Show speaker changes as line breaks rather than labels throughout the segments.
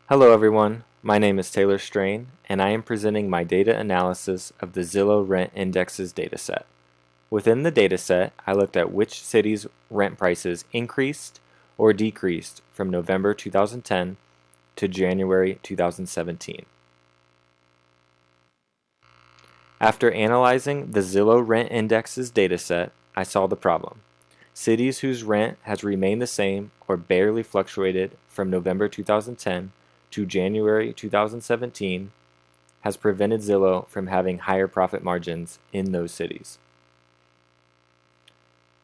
Hello everyone, my name is Taylor Strain, and I am presenting my data analysis of the Zillow Rent Indexes dataset. Within the dataset, I looked at which cities' rent prices increased or decreased from November 2010 to January 2017. After analyzing the Zillow Rent Indexes dataset, I saw the problem. Cities whose rent has remained the same or barely fluctuated from November 2010 to January 2017 has prevented Zillow from having higher profit margins in those cities.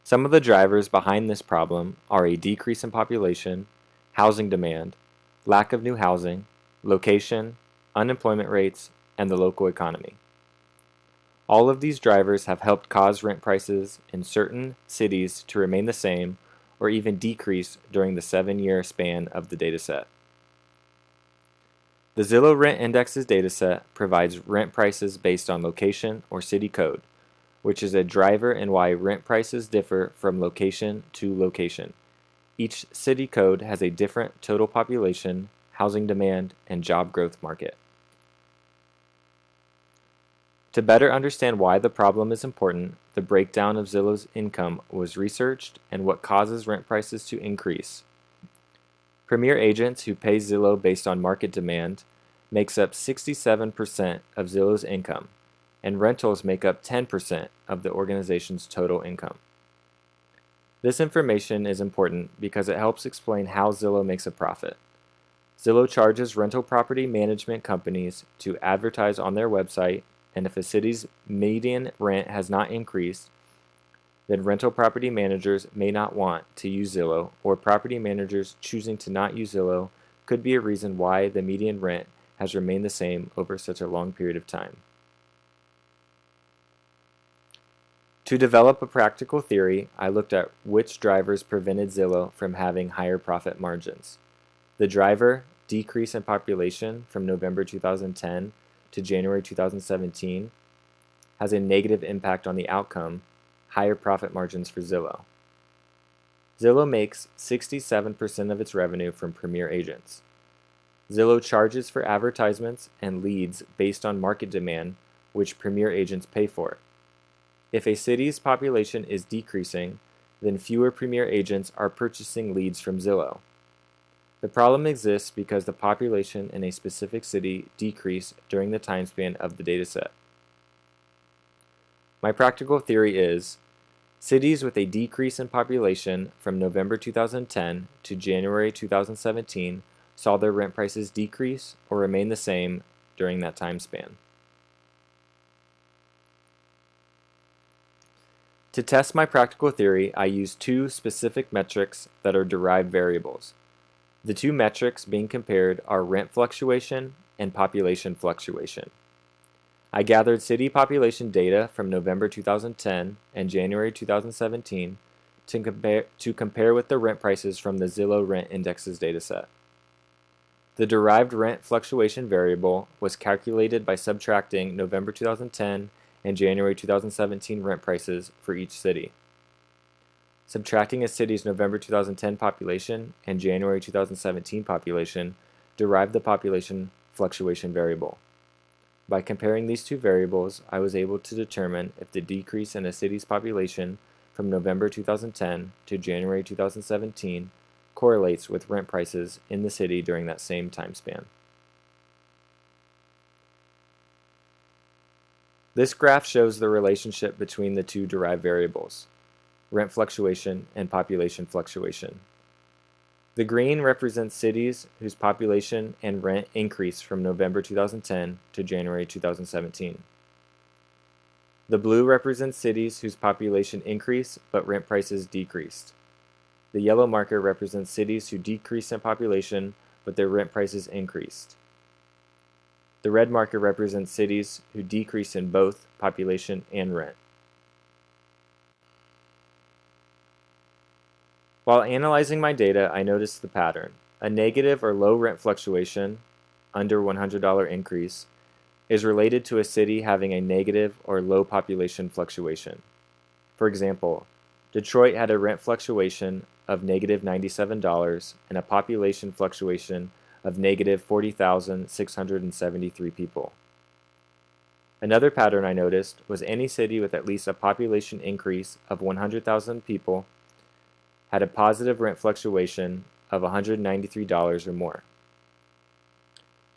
Some of the drivers behind this problem are a decrease in population, housing demand, lack of new housing, location, unemployment rates, and the local economy. All of these drivers have helped cause rent prices in certain cities to remain the same or even decrease during the 7-year span of the dataset. The Zillow Rent Indexes dataset provides rent prices based on location or city code, which is a driver in why rent prices differ from location to location. Each city code has a different total population, housing demand, and job growth market. To better understand why the problem is important, the breakdown of Zillow's income was researched and what causes rent prices to increase. Premier agents who pay Zillow based on market demand makes up 67% of Zillow's income, and rentals make up 10% of the organization's total income. This information is important because it helps explain how Zillow makes a profit. Zillow charges rental property management companies to advertise on their website, and if a city's median rent has not increased, then rental property managers may not want to use Zillow, or property managers choosing to not use Zillow could be a reason why the median rent has remained the same over such a long period of time. To develop a practical theory, I looked at which drivers prevented Zillow from having higher profit margins. The driver, decrease in population from November 2010 to January 2017, has a negative impact on the outcome, higher profit margins for Zillow. Zillow makes 67% of its revenue from premier agents. Zillow charges for advertisements and leads based on market demand, which premier agents pay for. If a city's population is decreasing, then fewer premier agents are purchasing leads from Zillow. The problem exists because the population in a specific city decreased during the time span of the dataset. My practical theory is, cities with a decrease in population from November 2010 to January 2017 saw their rent prices decrease or remain the same during that time span. To test my practical theory, I used two specific metrics that are derived variables. The two metrics being compared are rent fluctuation and population fluctuation. I gathered city population data from November 2010 and January 2017 to compare with the rent prices from the Zillow Rent Indexes dataset. The derived rent fluctuation variable was calculated by subtracting November 2010 and January 2017 rent prices for each city. Subtracting a city's November 2010 population and January 2017 population derived the population fluctuation variable. By comparing these two variables, I was able to determine if the decrease in a city's population from November 2010 to January 2017 correlates with rent prices in the city during that same time span. This graph shows the relationship between the two derived variables, rent fluctuation and population fluctuation. The green represents cities whose population and rent increased from November 2010 to January 2017. The blue represents cities whose population increased but rent prices decreased. The yellow marker represents cities who decreased in population but their rent prices increased. The red marker represents cities who decreased in both population and rent. While analyzing my data, I noticed the pattern. A negative or low rent fluctuation, under $100 increase, is related to a city having a negative or low population fluctuation. For example, Detroit had a rent fluctuation of negative $97 and a population fluctuation of negative 40,673 people. Another pattern I noticed was any city with at least a population increase of 100,000 people had a positive rent fluctuation of $193 or more.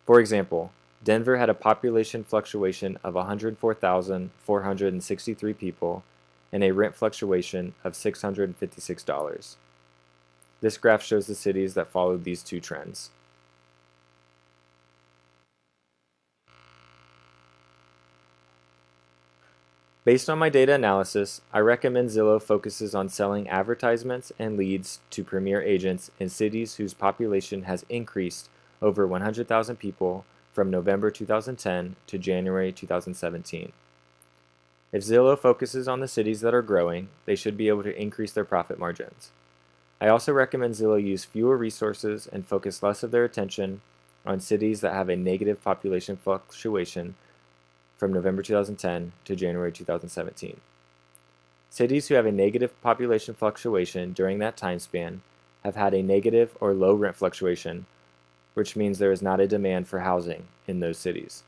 For example, Denver had a population fluctuation of 104,463 people and a rent fluctuation of $656. This graph shows the cities that followed these two trends. Based on my data analysis, I recommend Zillow focuses on selling advertisements and leads to premier agents in cities whose population has increased over 100,000 people from November 2010 to January 2017. If Zillow focuses on the cities that are growing, they should be able to increase their profit margins. I also recommend Zillow use fewer resources and focus less of their attention on cities that have a negative population fluctuation from November 2010 to January 2017. Cities who have a negative population fluctuation during that time span have had a negative or low rent fluctuation, which means there is not a demand for housing in those cities.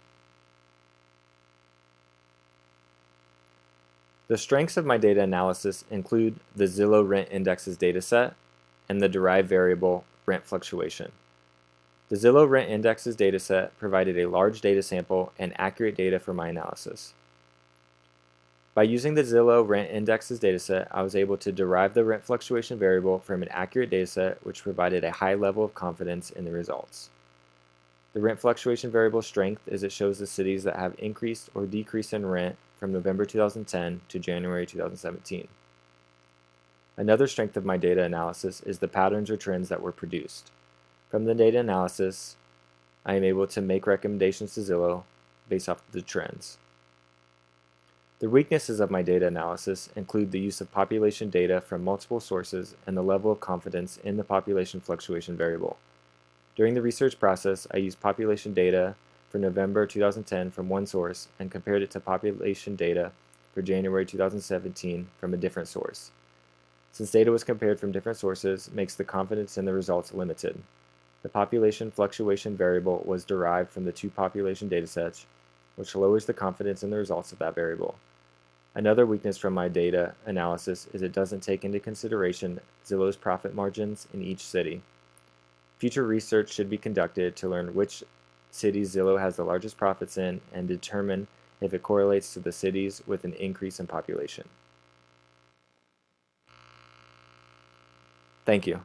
The strengths of my data analysis include the Zillow Rent Indexes dataset and the derived variable rent fluctuation. The Zillow Rent Indexes dataset provided a large data sample and accurate data for my analysis. By using the Zillow Rent Indexes dataset, I was able to derive the rent fluctuation variable from an accurate dataset, which provided a high level of confidence in the results. The rent fluctuation variable strength is it shows the cities that have increased or decreased in rent from November 2010 to January 2017. Another strength of my data analysis is the patterns or trends that were produced. From the data analysis, I am able to make recommendations to Zillow based off the trends. The weaknesses of my data analysis include the use of population data from multiple sources and the level of confidence in the population fluctuation variable. During the research process, I used population data for November 2010 from one source and compared it to population data for January 2017 from a different source. Since data was compared from different sources, makes the confidence in the results limited. The population fluctuation variable was derived from the two population datasets, which lowers the confidence in the results of that variable. Another weakness from my data analysis is it doesn't take into consideration Zillow's profit margins in each city. Future research should be conducted to learn which cities Zillow has the largest profits in and determine if it correlates to the cities with an increase in population. Thank you.